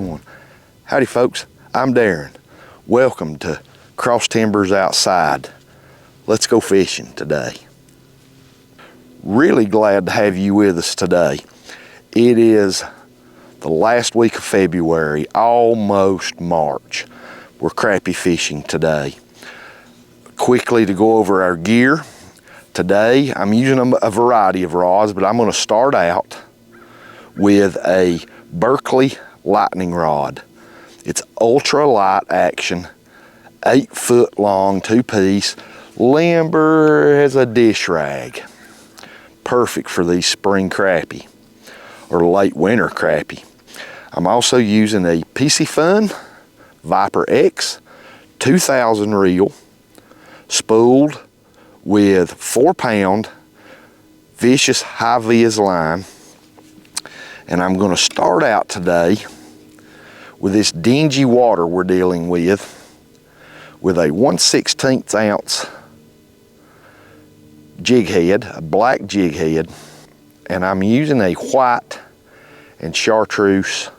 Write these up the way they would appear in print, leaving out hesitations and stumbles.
one. Howdy folks, I'm Darren. Welcome to Cross Timbers Outside. Let's go fishing today. Really glad to have you with us today. It is the last week of February, almost March. We're crappie fishing today. Quickly to go over our gear. Today I'm using a variety of rods, but I'm going to start out with a Berkley lightning rod. It's ultra light action, 8 foot long, 2-piece, limber as a dish rag. Perfect for these spring crappie or late winter crappie. I'm also using a PC Fun Viper X 2000 reel, spooled with 4-pound vicious high vis line. And I'm going to start out today with this dingy water we're dealing with a 1/16 ounce jig head, a black jig head, and I'm using a white and chartreuse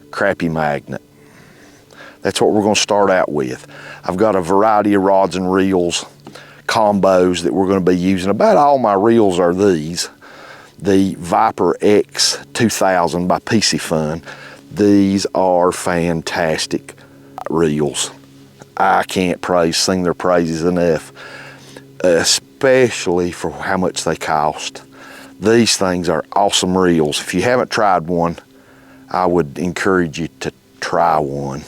crappie magnet. That's what we're going to start out with. I've got a variety of rods and reels combos that we're going to be using. About all my reels are these. The Viper X 2000 by PC Fun. These are fantastic reels. I can't sing their praises enough, especially for how much they cost. These things are awesome reels. If you haven't tried one, I would encourage you to try one,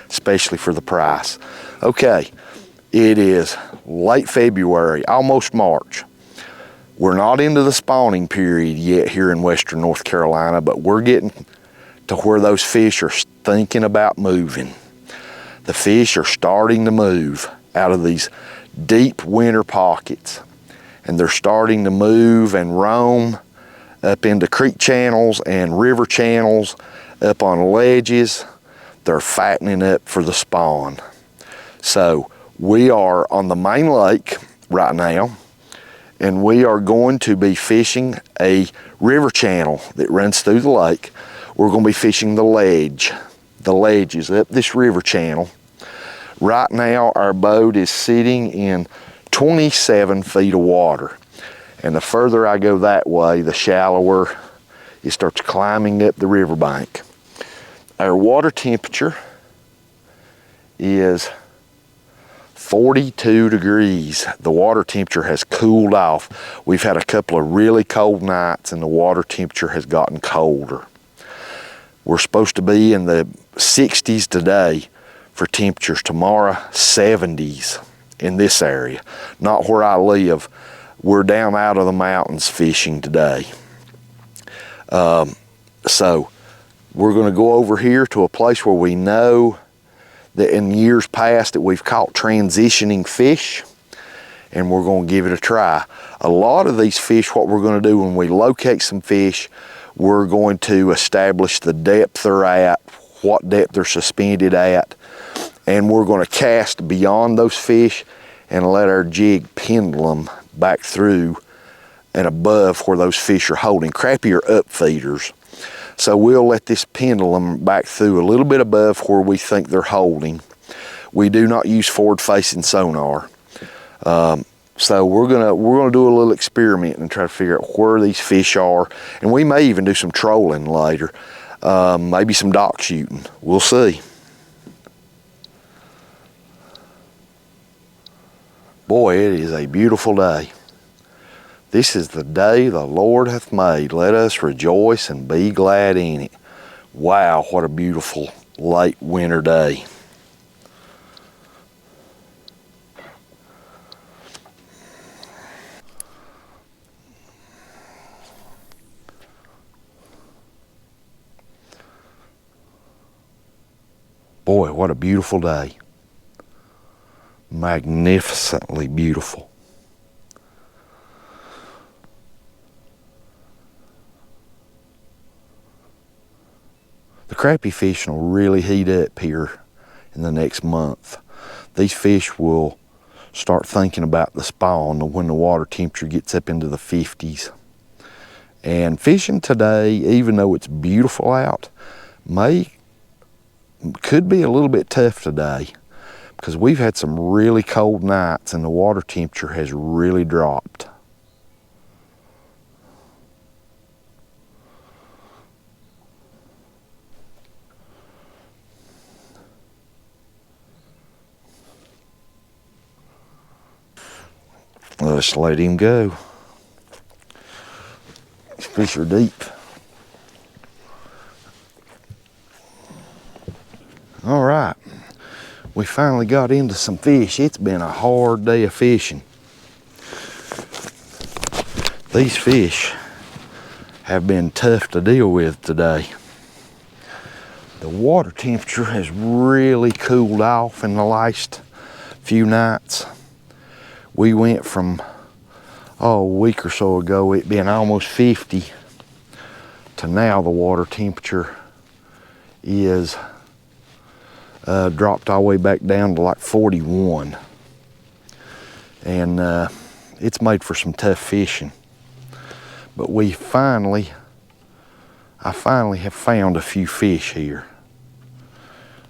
especially for the price. Okay, it is late February, almost March. We're not into the spawning period yet here in Western North Carolina, but we're getting to where those fish are thinking about moving. The fish are starting to move out of these deep winter pockets, and they're starting to move and roam up into creek channels and river channels, up on ledges. They're fattening up for the spawn. So we are on the main lake right now, and we are going to be fishing a river channel that runs through the lake. We're going to be fishing the ledges up this river channel. Right now our boat is sitting in 27 feet of water, and the further I go that way, the shallower it starts climbing up the riverbank. Our water temperature is 42 degrees. The water temperature has cooled off. We've had a couple of really cold nights and the water temperature has gotten colder. We're supposed to be in the 60s today for temperatures. Tomorrow, 70s in this area. Not where I live. We're down out of the mountains fishing today. So we're going to go over here to a place where we know that in years past that we've caught transitioning fish, and we're going to give it a try. A lot of these fish, what we're going to do when we locate some fish, we're going to establish the depth they're at, what depth they're suspended at, and we're going to cast beyond those fish and let our jig pendulum back through and above where those fish are holding. Crappie are up feeders. So we'll let this pendulum back through a little bit above where we think they're holding. We do not use forward-facing sonar. So we're gonna do a little experiment and try to figure out where these fish are, and we may even do some trolling later, maybe some dock shooting. We'll see. Boy, it is a beautiful day. This is the day the Lord hath made. Let us rejoice and be glad in it. Wow, what a beautiful late winter day. Boy, what a beautiful day. Magnificently beautiful. The crappie fishing will really heat up here in the next month. These fish will start thinking about the spawn when the water temperature gets up into the 50s. And fishing today, even though it's beautiful out, Could be a little bit tough today because we've had some really cold nights and the water temperature has really dropped. Let's let him go. These fish are deep. All right, we finally got into some fish. It's been a hard day of fishing. These fish have been tough to deal with today. The water temperature has really cooled off in the last few nights. We went from, a week or so ago, it being almost 50, to now the water temperature is dropped all the way back down to like 41. And it's made for some tough fishing. But I finally have found a few fish here.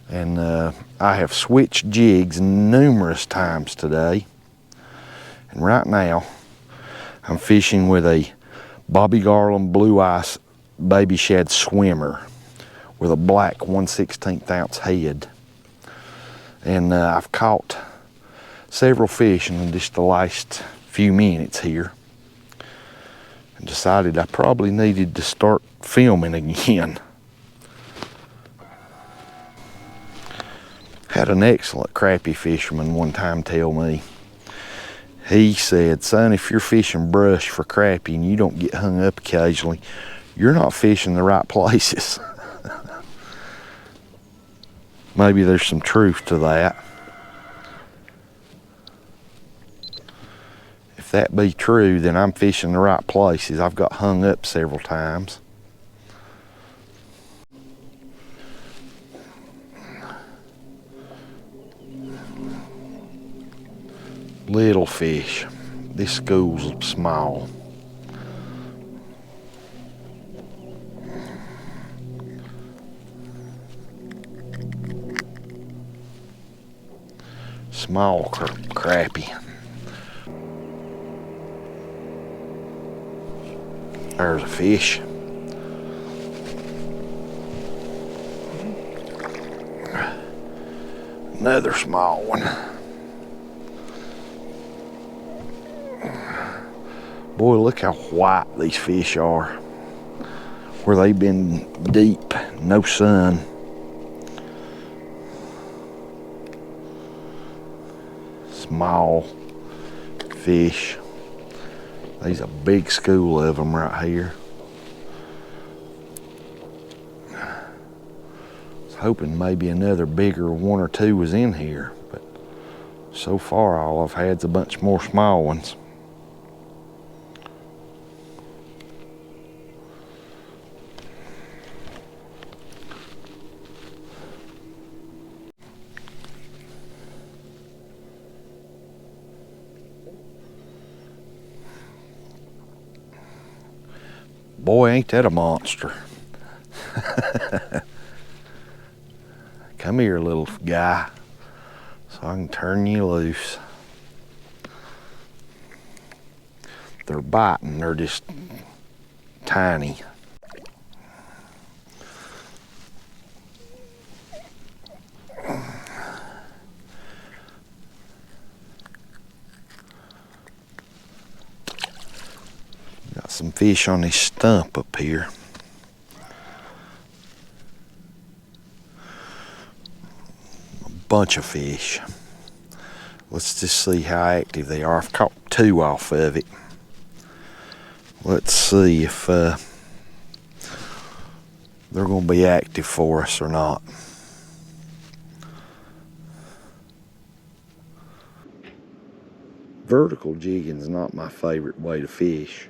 And I have switched jigs numerous times today. And right now, I'm fishing with a Bobby Garland Blue Ice Baby Shad Swimmer with a black 1/16 ounce head. And I've caught several fish in just the last few minutes here. And decided I probably needed to start filming again. Had an excellent crappie fisherman one time tell me, he said, son, if you're fishing brush for crappie and you don't get hung up occasionally, you're not fishing the right places. Maybe there's some truth to that. If that be true, then I'm fishing the right places. I've got hung up several times. Little fish. This school's small. Small crappie. There's a fish. Another small one. Boy, look how white these fish are. Where they've been deep, no sun. Small fish. There's a big school of them right here. I was hoping maybe another bigger one or two was in here, but so far all I've had is a bunch more small ones. Boy, ain't that a monster. Come here, little guy, so I can turn you loose. They're biting, they're just tiny. Got some fish on this stump up here. A bunch of fish. Let's just see how active they are. I've caught two off of it. Let's see if they're going to be active for us or not. Vertical jigging is not my favorite way to fish,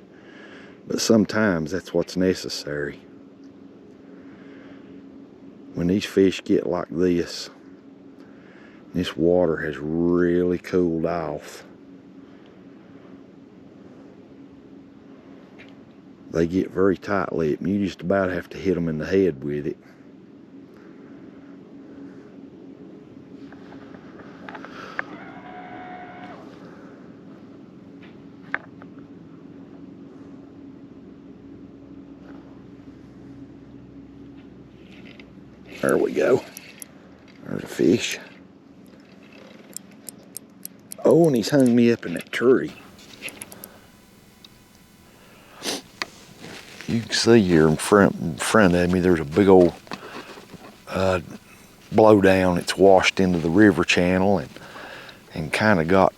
but sometimes that's what's necessary. When these fish get like this water has really cooled off. They get very tight-lipped and you just about have to hit them in the head with it. There we go. There's a fish. Oh, and he's hung me up in that tree. You can see here in front of me, there's a big old blowdown. It's washed into the river channel and kind of got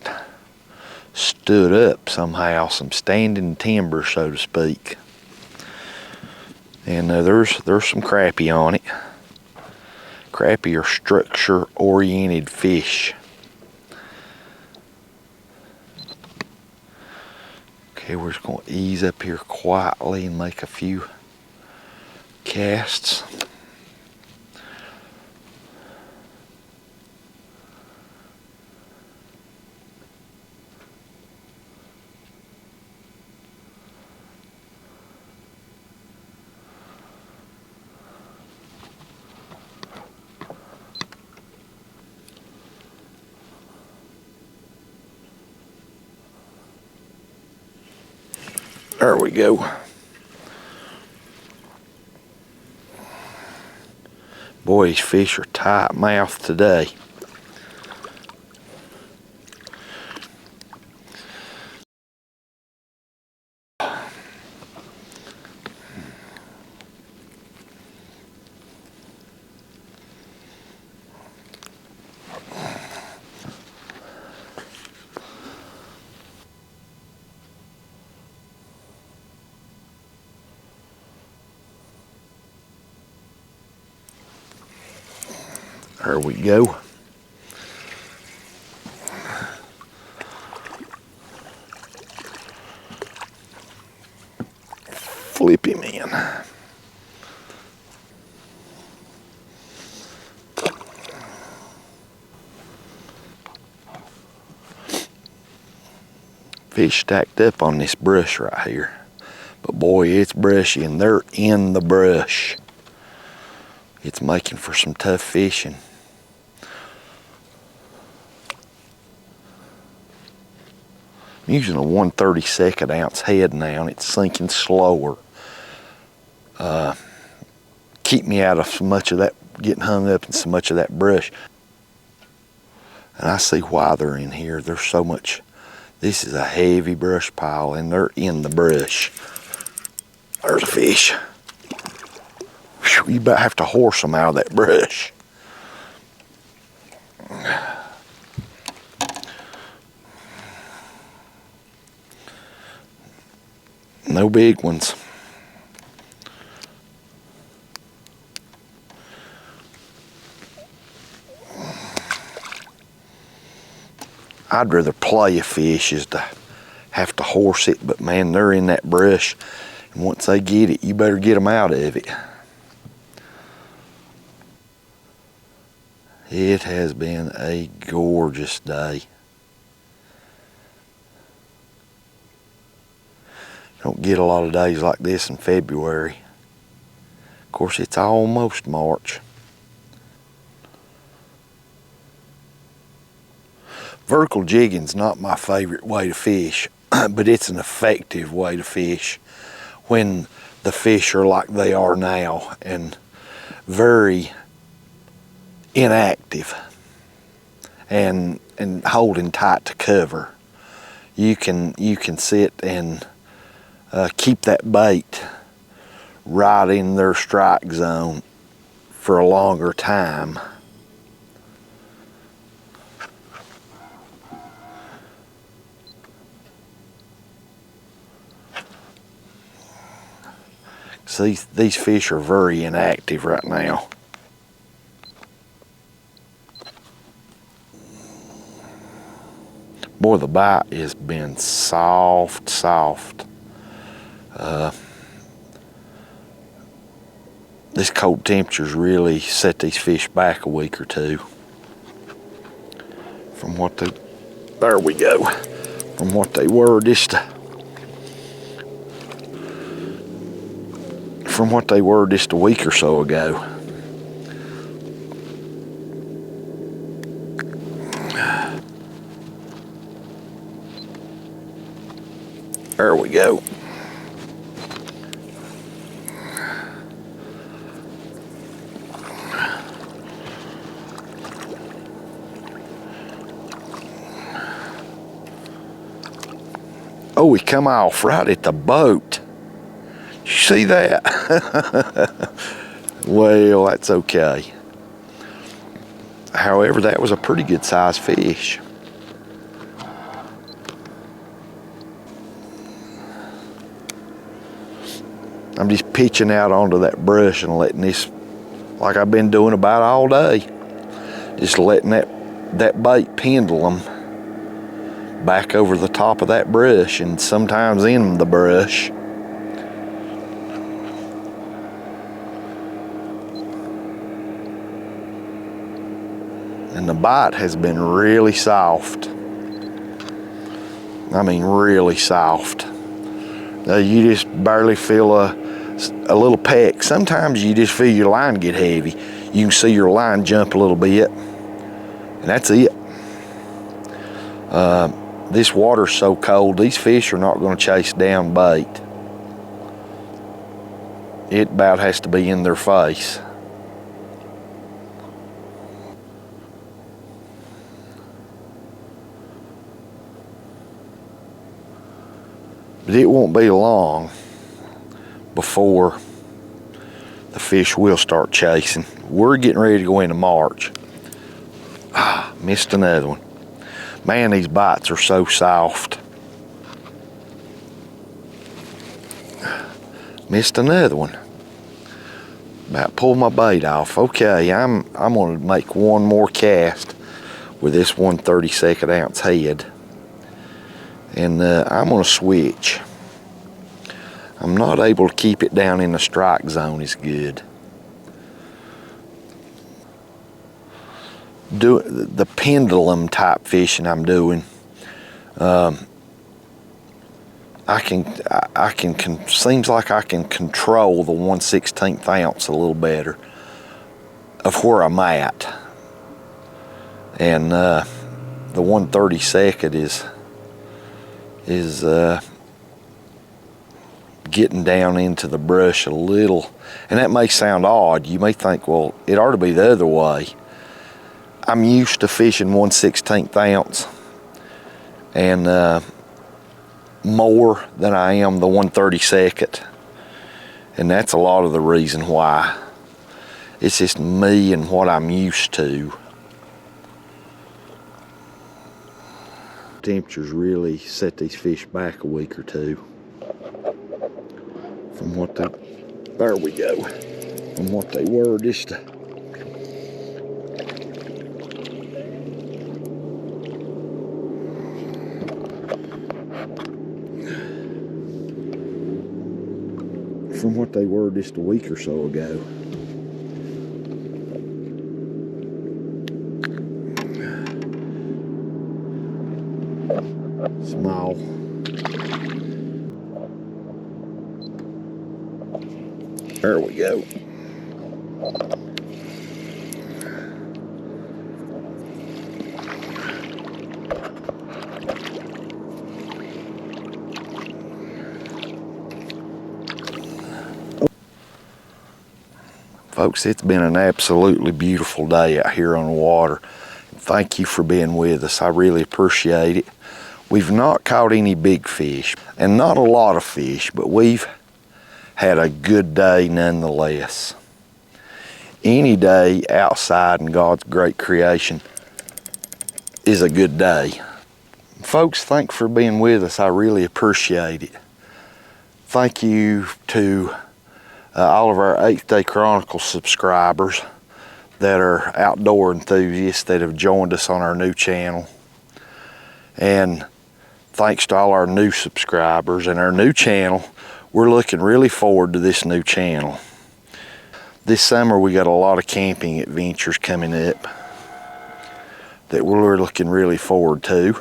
stood up somehow, some standing timber, so to speak. And there's some crappie on it. Crappie are structure-oriented fish. Okay, we're just going to ease up here quietly and make a few casts. There we go. Boy, these fish are tight-mouthed today. There we go. Flip him in. Fish stacked up on this brush right here. But boy, it's brushy and they're in the brush. It's making for some tough fishing. I'm using a 1/32 ounce head now, and it's sinking slower. Keep me out of so much of that, getting hung up in so much of that brush. And I see why they're in here. There's so much. This is a heavy brush pile, and they're in the brush. There's a fish. Whew, you about have to horse them out of that brush. No big ones. I'd rather play a fish is to have to horse it, but man, they're in that brush. And once they get it, you better get them out of it. It has been a gorgeous day. Don't get a lot of days like this in February. Of course, it's almost March. Vertical jigging's not my favorite way to fish, but it's an effective way to fish when the fish are like they are now and very inactive and holding tight to cover. You can sit and keep that bait right in their strike zone for a longer time. See, these fish are very inactive right now. Boy, the bite has been soft. This cold temperature's really set these fish back a week or two from what they, there we go, from what they were just a week or so ago. There we go. Oh, he come off right at the boat. You see that? Well, that's okay. However, that was a pretty good sized fish. I'm just pitching out onto that brush and letting this, like I've been doing about all day, just letting that bait pendulum back over the top of that brush and sometimes in the brush. And the bite has been really soft. I mean, really soft. You just barely feel a little peck. Sometimes you just feel your line get heavy. You can see your line jump a little bit, and that's it. This water's so cold, these fish are not going to chase down bait. It about has to be in their face. But it won't be long before the fish will start chasing. We're getting ready to go into March. Missed another one. Man, these bites are so soft. Missed another one. About pulled my bait off. Okay, I'm gonna make one more cast with this 1/32 ounce head. And I'm gonna switch. I'm not able to keep it down in the strike zone as good. Do the pendulum type fishing I'm doing. Seems like I can control the 1/16 ounce a little better of where I'm at. And the 1/32 is getting down into the brush a little. And that may sound odd. You may think, well, it ought to be the other way. I'm used to fishing 1/16 ounce and more than I am the 1/32. And that's a lot of the reason why. It's just me and what I'm used to. Temperatures really set these fish back a week or two from what they, there we go, from what they were just a week or so ago. Small. There we go. Folks, it's been an absolutely beautiful day out here on the water. Thank you for being with us. I really appreciate it. We've not caught any big fish and not a lot of fish, but we've had a good day nonetheless. Any day outside in God's great creation is a good day. Folks, thanks for being with us. I really appreciate it. Thank you to all of our 8th Day Chronicles subscribers that are outdoor enthusiasts that have joined us on our new channel. And thanks to all our new subscribers and our new channel. We're looking really forward to this new channel. This summer we got a lot of camping adventures coming up that we're looking really forward to.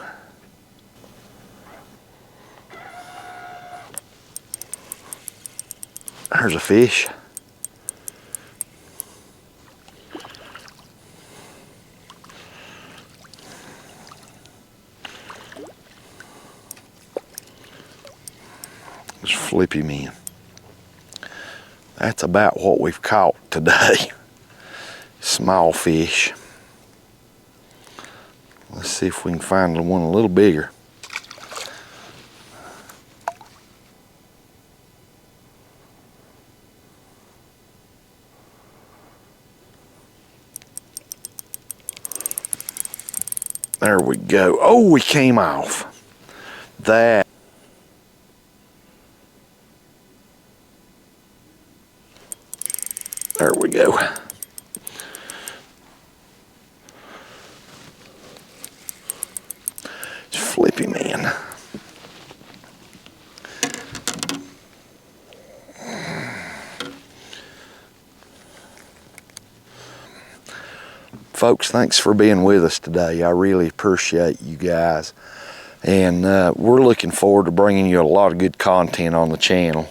There's a fish. Just flip him in. That's about what we've caught today. Small fish. Let's see if we can find one a little bigger. There we go. Oh, we came off. That. There we go. Just flip him in. Folks, thanks for being with us today. I really appreciate you guys. And we're looking forward to bringing you a lot of good content on the channel.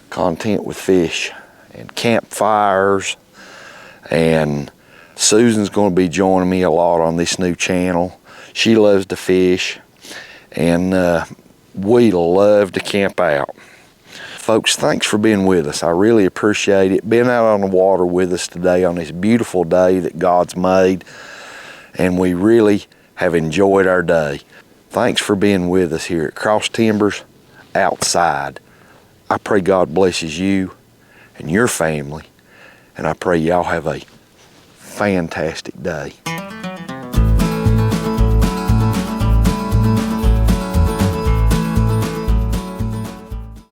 Content with fish and campfires. And Susan's going to be joining me a lot on this new channel. She loves to fish. And we love to camp out. Folks, thanks for being with us. I really appreciate it. Being out on the water with us today on this beautiful day that God's made. And we really have enjoyed our day. Thanks for being with us here at Cross Timbers Outside. I pray God blesses you and your family. And I pray y'all have a fantastic day.